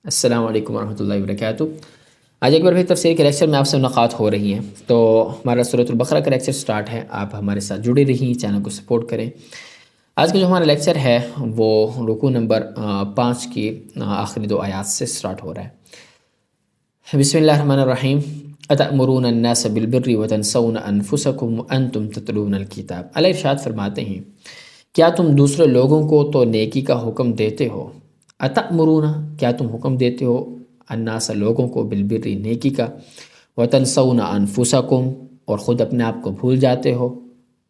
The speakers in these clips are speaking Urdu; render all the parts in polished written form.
السلام علیکم ورحمۃ اللہ وبرکاتہ۔ آج ایک بار پھر تفسیر کے لیکچر میں آپ سے ملاقات ہو رہی ہیں۔ تو ہمارا سورۃ البقرہ کا لیکچر سٹارٹ ہے، آپ ہمارے ساتھ جڑے رہیے، چینل کو سپورٹ کریں۔ آج کا جو ہمارا لیکچر ہے وہ رکوع نمبر 5 کی آخری 2 آیات سے سٹارٹ ہو رہا ہے۔ بسم اللہ الرحمن الرحیم۔ اتأمرون الناس بالبر وتنسون انفسکم وانتم تتلون الکتاب۔ اللہ ارشاد فرماتے ہیں، کیا تم دوسرے لوگوں کو تو نیکی کا حکم دیتے ہو؟ اتأمرون، کیا تم حکم دیتے ہو، الناس لوگوں کو، بالبر نیکی کا، وتنسون انفسکم اور خود اپنے آپ کو بھول جاتے ہو،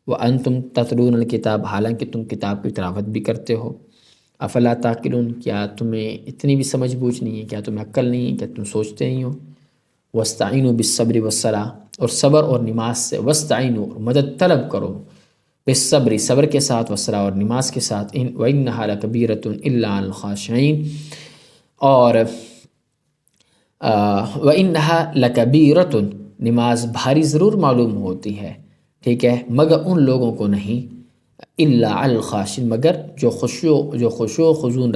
وانتم تتلون الکتاب حالانکہ تم کتاب کی تلاوت بھی کرتے ہو۔ افلا تعقلون، کیا تمہیں اتنی بھی سمجھ بوجھ نہیں ہے، کیا تمہیں عقل نہیں ہے، کیا تم سوچتے نہیں ہو؟ واستعینوا بالصبر والصلاۃ، اور صبر اور نماز سے، واستعینوا اور مدد طلب کرو، بالصبر صبر کے ساتھ، والصلاۃ اور نماز کے ساتھ، وانھا لکبیرۃ الا علی الخاشعین، اور وانھا لکبیرۃ، نماز بھاری ضرور معلوم ہوتی ہے، ٹھیک ہے، مگر ان لوگوں کو نہیں، الا علی الخاشعین، مگر جو خشوع و خضوع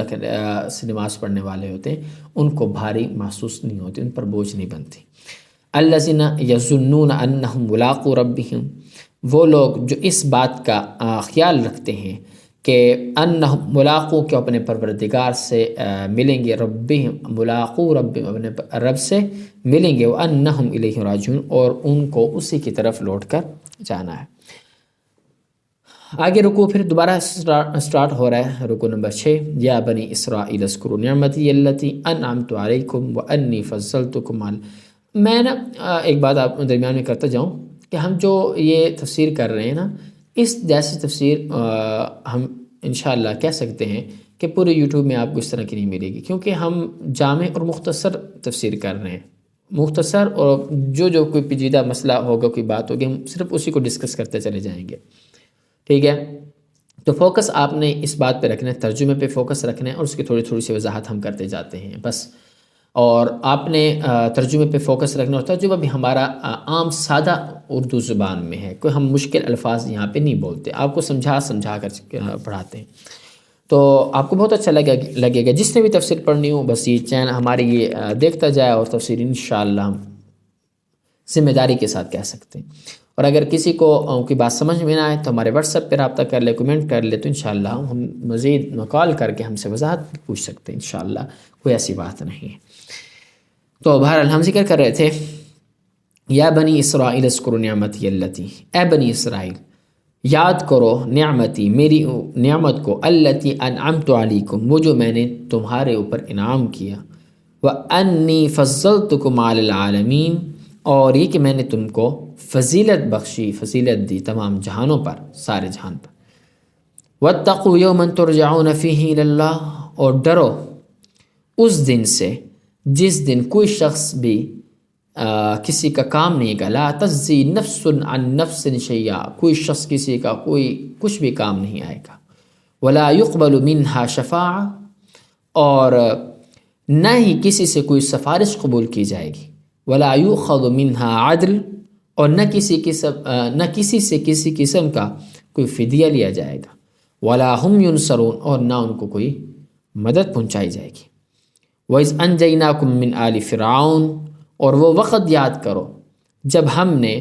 سے نماز پڑھنے والے ہوتے ہیں ان کو بھاری محسوس نہیں ہوتی، ان پر بوجھ نہیں بنتی۔ الذین یظنون انہم ملاقو ربہم، وہ لوگ جو اس بات کا خیال رکھتے ہیں کہ انہم ملاقو، کہ اپنے پروردگار سے ملیں گے، ربہم ملاقو ربہم، اپنے رب سے ملیں گے، وانہم الیہ راجعون، اور ان کو اسی کی طرف لوٹ کر جانا ہے۔ آگے رکوع پھر دوبارہ سٹارٹ ہو رہا ہے، رکوع نمبر 6۔ یا بنی اسرائیل اذکروا نعمتی التی انعمت علیکم وانی فضلتکم میں ایک بات آپ درمیان میں کرتا جاؤں کہ ہم جو یہ تفسیر کر رہے ہیں نا، اس جیسی تفسیر ہم انشاءاللہ کہہ سکتے ہیں کہ پورے یوٹیوب میں آپ کو اس طرح کی نہیں ملے گی، کیونکہ ہم جامع اور مختصر تفسیر کر رہے ہیں، مختصر، اور جو کوئی پیچیدہ مسئلہ ہوگا، کوئی بات ہوگی، ہم صرف اسی کو ڈسکس کرتے چلے جائیں گے، ٹھیک ہے۔ تو فوکس آپ نے اس بات پہ رکھنا ہے، ترجمے پہ فوکس رکھنا ہے، اور اس کی تھوڑی سی وضاحت ہم کرتے جاتے ہیں بس۔ اور آپ نے ترجمے پہ فوکس رکھنا، اور ترجمہ بھی ہمارا عام سادہ اردو زبان میں ہے، کوئی ہم مشکل الفاظ یہاں پہ نہیں بولتے، آپ کو سمجھا کر پڑھاتے ہیں، تو آپ کو بہت اچھا لگے گا۔ جس نے بھی تفسیر پڑھنی ہو بس یہ چینل ہمارے یہ دیکھتا جائے، اور تفسیر انشاءاللہ ہم ذمہ داری کے ساتھ کہہ سکتے ہیں۔ اور اگر کسی کو کوئی بات سمجھ میں نہ آئے تو ہمارے واٹس ایپ پہ رابطہ کر لے، کمنٹ کر لے، تو انشاءاللہ ہم مزید کال کر کے ہم سے وضاحت پوچھ سکتے ہیں، انشاءاللہ کوئی ایسی بات نہیں ہے۔ تو بہرحال ہم ذکر کر رہے تھے، یا بنی اسرائیل اذکروا نعمتی التی، اے بنی اسرائیل یاد کرو نعمتی، میری نعمت کو، التی انعمت علیکم، وہ جو میں نے تمہارے اوپر انعام کیا، وانی فضلتکم علی العالمین، اور یہ کہ میں نے تم کو فضیلت بخشی، فضیلت دی تمام جہانوں پر، سارے جہان پر۔ واتقوا یوما ترجعون فیہ الی اللہ، اور ڈرو اس دن سے جس دن کوئی شخص بھی کسی کا کام نہیں گا، لا تجزی نفس عن نفس شیئا، کوئی شخص کسی کا کوئی کچھ بھی کام نہیں آئے گا، ولا يقبل منها شفاعہ، اور نہ ہی کسی سے کوئی سفارش قبول کی جائے گی، ولا يؤخذ منها عدل، اور نہ کسی سے کسی قسم کا کوئی فدیہ لیا جائے گا، ولا هم ينصرون، اور نہ ان کو کوئی مدد پہنچائی جائے گی۔ وَإِذْ أَنْجَيْنَاكُمْ مِنْ آلِ فِرْعَوْنَ، اور وہ وقت یاد کرو جب ہم نے،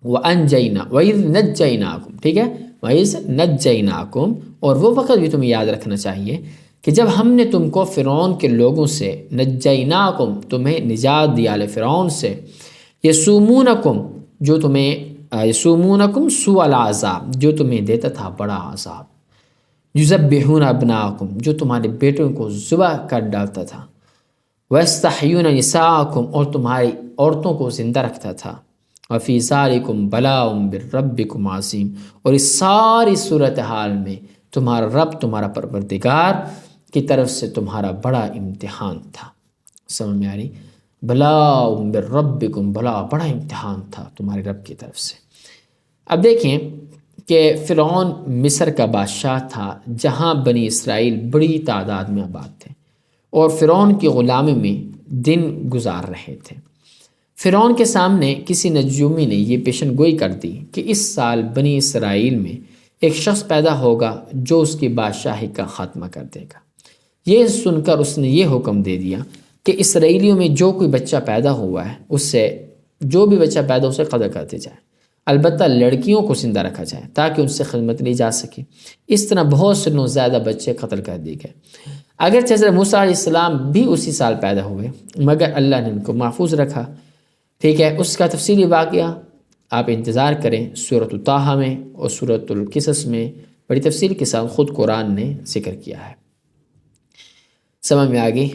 وَإِذْ نَجَّيْنَاكُمْ، ٹھیک ہے، وَإِذْ نَجَّيْنَاكُمْ، اور وہ وقت بھی تمہیں یاد رکھنا چاہیے کہ جب ہم نے تم کو فرعون کے لوگوں سے، نجیناکم، تمہیں نجات دیا، فرعون سے، یسومونکم، جو تمہیں، یسومونکم سوء العذاب، جو تمہیں دیتا تھا بڑا عذاب، یذبحون ابناکم، جو تمہارے بیٹوں کو ذبح کر ڈالتا تھا، ویستحیون نساءکم، اور تمہاری عورتوں کو زندہ رکھتا تھا، وفی ذالکم بلاء من ربکم عظیم، اور اس ساری صورتحال میں تمہارا رب، تمہارا پروردگار کی طرف سے تمہارا بڑا امتحان تھا۔ سمجھ میں آ رہی؟ بلاء من ربکم، بلا بڑا امتحان تھا تمہارے رب کی طرف سے۔ اب دیکھیں کہ فرعون مصر کا بادشاہ تھا، جہاں بنی اسرائیل بڑی تعداد میں آباد تھے، اور فرعون کی غلامی میں دن گزار رہے تھے۔ فرعون کے سامنے کسی نجومی نے یہ پیشن گوئی کر دی کہ اس سال بنی اسرائیل میں ایک شخص پیدا ہوگا جو اس کی بادشاہی کا خاتمہ کر دے گا۔ یہ سن کر اس نے یہ حکم دے دیا کہ اسرائیلیوں میں جو کوئی بچہ پیدا ہوا ہے اس سے جو بھی بچہ پیدا اسے قتل کرتے جائے، البتہ لڑکیوں کو زندہ رکھا جائے تاکہ ان سے خدمت لی جا سکے۔ اس طرح بہت سے نوزائیدہ بچے قتل کر دیے گئے۔ اگرچہ حضرت موسیٰ علیہ السلام بھی اسی سال پیدا ہوئے مگر اللہ نے ان کو محفوظ رکھا۔ ٹھیک ہے، اس کا تفصیلی واقعہ آپ انتظار کریں، سورۃ طٰہٰ میں اور سورۃ القصص میں بڑی تفصیل کے ساتھ خود قرآن نے ذکر کیا ہے، سمجھ میں آگے۔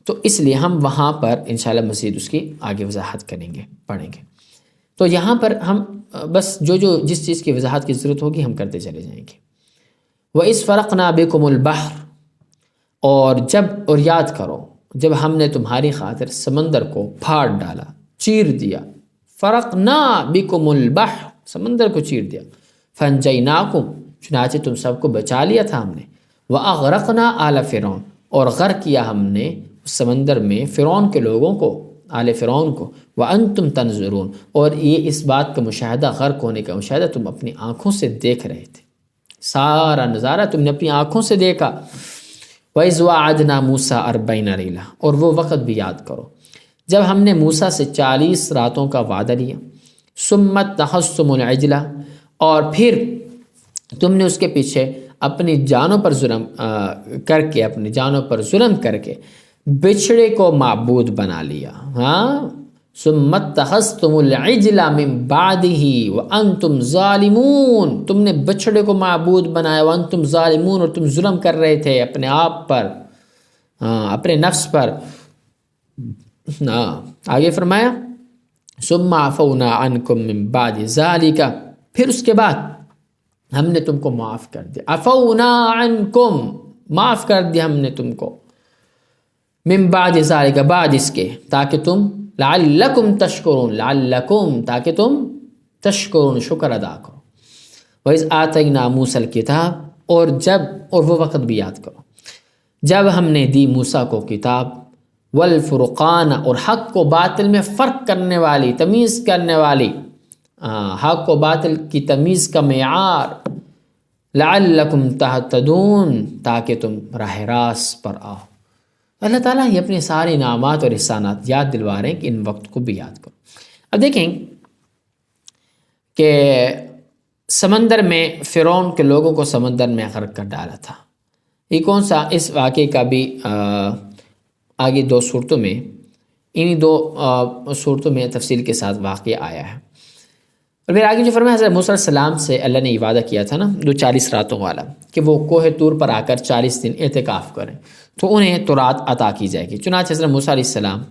تو اس لیے ہم وہاں پر انشاءاللہ مزید اس کی آگے وضاحت کریں گے، پڑھیں گے۔ تو یہاں پر ہم بس جس چیز کی وضاحت کی ضرورت ہوگی ہم کرتے چلے جائیں گے۔ وَإِذْ فَرَقْنَا بِكُمُ الْبَحْرَ، اور یاد کرو جب ہم نے تمہاری خاطر سمندر کو پھاڑ ڈالا، چیر دیا۔ فرقنا بکم البحر، سمندر کو چیر دیا۔ فانجیناکم، چنانچہ تم سب کو بچا لیا تھا ہم نے۔ واغرقنا آل فرعون، اور غرق کیا ہم نے سمندر میں فرعون کے لوگوں کو، آل فرعون کو۔ وانتم تنظرون، اور یہ اس بات کا مشاہدہ، غرق ہونے کا مشاہدہ تم اپنی آنکھوں سے دیکھ رہے تھے، سارا نظارہ تم نے اپنی آنکھوں سے دیکھا۔ وَإِذْ وَعَدْنَا مُوسَىٰ 40 لَيْلَةً، اور وہ وقت بھی یاد کرو جب ہم نے موسیٰ سے 40 راتوں کا وعدہ لیا۔ ثُمَّ اتَّخَذْتُمُ الْعِجْلَ، اور پھر تم نے اس کے پیچھے اپنی جانوں پر ظلم کر کے بچھڑے کو معبود بنا لیا۔ ہاں، ثُمَّ اتَّخَذْتُمُ الْعِجْلَ مِن بَعْدِهِ وَأَنْتُمْ ظَالِمُونَ، تم نے بچھڑے کو معبود بنایا، وَأَنْتُمْ ظَالِمُونَ، اور تم ظلم کر رہے تھے اپنے آپ پر، اپنے نفس پر۔ آگے فرمایا ثُمَّ عَفَوْنَا عَنْكُمْ مِن بَعْدِ ذَلِكَ، پھر اس کے بعد ہم نے تم کو معاف کر دیا۔ عَفَوْنَا عَنْكُمْ، معاف کر دیا ہم نے تم کو، من بعد ذلك، بعد اس کے، تاکہ تم لعلکم تشکرون، لعلکم، تاکہ تم تشکرون، شکر ادا کرو۔ وَإِذْ آتَيْنَا مُوسَى الْكِتَابَ، اور وہ وقت بھی یاد کرو جب ہم نے دی موسیٰ کو کتاب، والفرقان، اور حق و باطل میں فرق کرنے والی، تمیز کرنے والی، حق و باطل کی تمیز کا معیار، لعلکم تہتدون، تاکہ تم راہ راست پر آؤ۔ اللہ تعالیٰ یہ اپنے سارے انعامات اور احسانات یاد دلوا رہے ہیں کہ ان وقت کو بھی یاد کرو۔ اب دیکھیں کہ سمندر میں فرعون کے لوگوں کو سمندر میں غرق کر ڈالا تھا، یہ کون سا؟ اس واقعے کا بھی آگے 2 صورتوں میں، انہی 2 صورتوں میں تفصیل کے ساتھ واقعہ آیا ہے۔ اور پھر آگے جو فرمایا حضرت موسیٰ علیہ السلام سے اللہ نے یہ وعدہ کیا تھا نا، جو 40 راتوں والا، کہ وہ کوہ طور پر آ کر 40 دن اعتکاف کریں تو انہیں تورات عطا کی جائے گی۔ چنانچہ حضرت موسیٰ علیہ السلام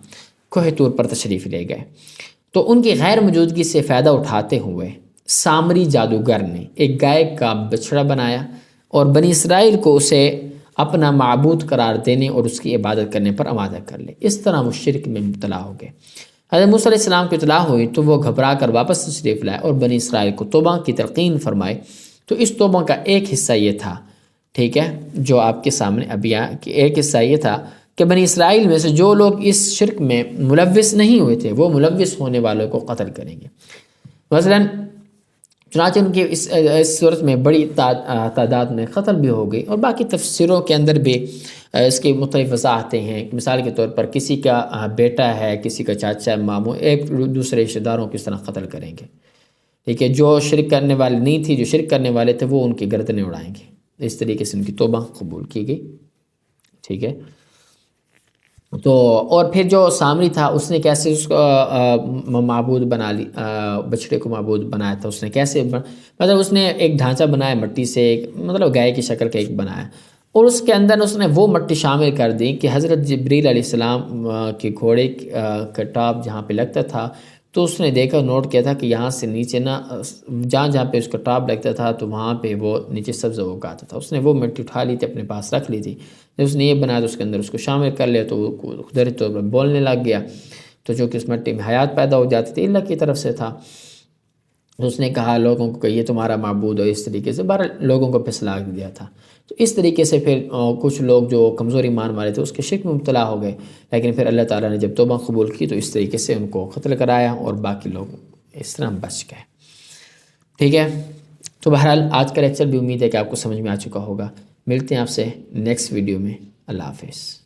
کوہ طور پر تشریف لے گئے تو ان کی غیر موجودگی سے فائدہ اٹھاتے ہوئے سامری جادوگر نے ایک گائے کا بچڑا بنایا اور بنی اسرائیل کو اسے اپنا معبود قرار دینے اور اس کی عبادت کرنے پر آمادہ کر لے۔ اس طرح وہ شرک میں مبتلا ہو گئے۔ حضرت موسیٰ علیہ السلام کو اطلاع ہوئی تو وہ گھبرا کر واپس تشریف لائے اور بنی اسرائیل کو توبہ کی تلقین فرمائے۔ تو اس توبہ کا ایک حصہ یہ تھا، ٹھیک ہے، جو آپ کے سامنے ابھی کہ ایک حصہ یہ تھا کہ بنی اسرائیل میں سے جو لوگ اس شرک میں ملوث نہیں ہوئے تھے وہ ملوث ہونے والوں کو قتل کریں گے۔ مثلاً چنانچہ ان کی اس صورت میں بڑی تعداد میں قتل بھی ہو گئی، اور باقی تفسیروں کے اندر بھی اس کی مختلف وضاحتیں ہیں۔ مثال کے طور پر کسی کا بیٹا ہے، کسی کا چاچا ہے، ماموں، ایک دوسرے رشتہ داروں کو کس طرح قتل کریں گے، ٹھیک ہے۔ جو شرک کرنے والے نہیں تھی، جو شرک کرنے والے تھے، وہ ان کی گردنیں اڑائیں گے۔ اس طریقے سے ان کی توبہ قبول کی گئی، ٹھیک ہے۔ تو اور پھر جو سامری تھا اس نے کیسے اس کو معبود بنا لی، بچڑے کو معبود بنایا تھا، اس نے کیسے مطلب اس نے ایک ڈھانچہ بنایا مٹی سے، ایک مطلب گائے کی شکل کا ایک بنایا، اور اس کے اندر اس نے وہ مٹی شامل کر دی کہ حضرت جبریل علیہ السلام کے گھوڑے کا ٹاپ جہاں پہ لگتا تھا تو اس نے دیکھا، نوٹ کیا تھا کہ یہاں سے نیچے نا جہاں پہ اس کا ٹاپ لگتا تھا تو وہاں پہ وہ نیچے سبز اگاتا تھا۔ اس نے وہ مٹی اٹھا لی تھی، اپنے پاس رکھ لی تھی۔ جب اس نے یہ بنایا تو اس کے اندر اس کو شامل کر لیا تو وہ قدرتی طور پر بولنے لگ گیا، تو جو کہ اس مٹی میں حیات پیدا ہو جاتی تھی، اللہ کی طرف سے تھا۔ تو اس نے کہا لوگوں کو کہ یہ تمہارا معبود، اور اس طریقے سے لوگوں کو پھسلا دیا تھا۔ تو اس طریقے سے پھر کچھ لوگ جو کمزور ایمان والے تھے اس کے شرک میں مبتلا ہو گئے، لیکن پھر اللہ تعالیٰ نے جب توبہ قبول کی تو اس طریقے سے ان کو قتل کرایا، اور باقی لوگ اس طرح بچ گئے، ٹھیک ہے۔ تو بہرحال آج کا لیکچر بھی امید ہے کہ آپ کو سمجھ میں آ چکا ہوگا۔ ملتے ہیں آپ سے نیکسٹ ویڈیو میں۔ اللہ حافظ.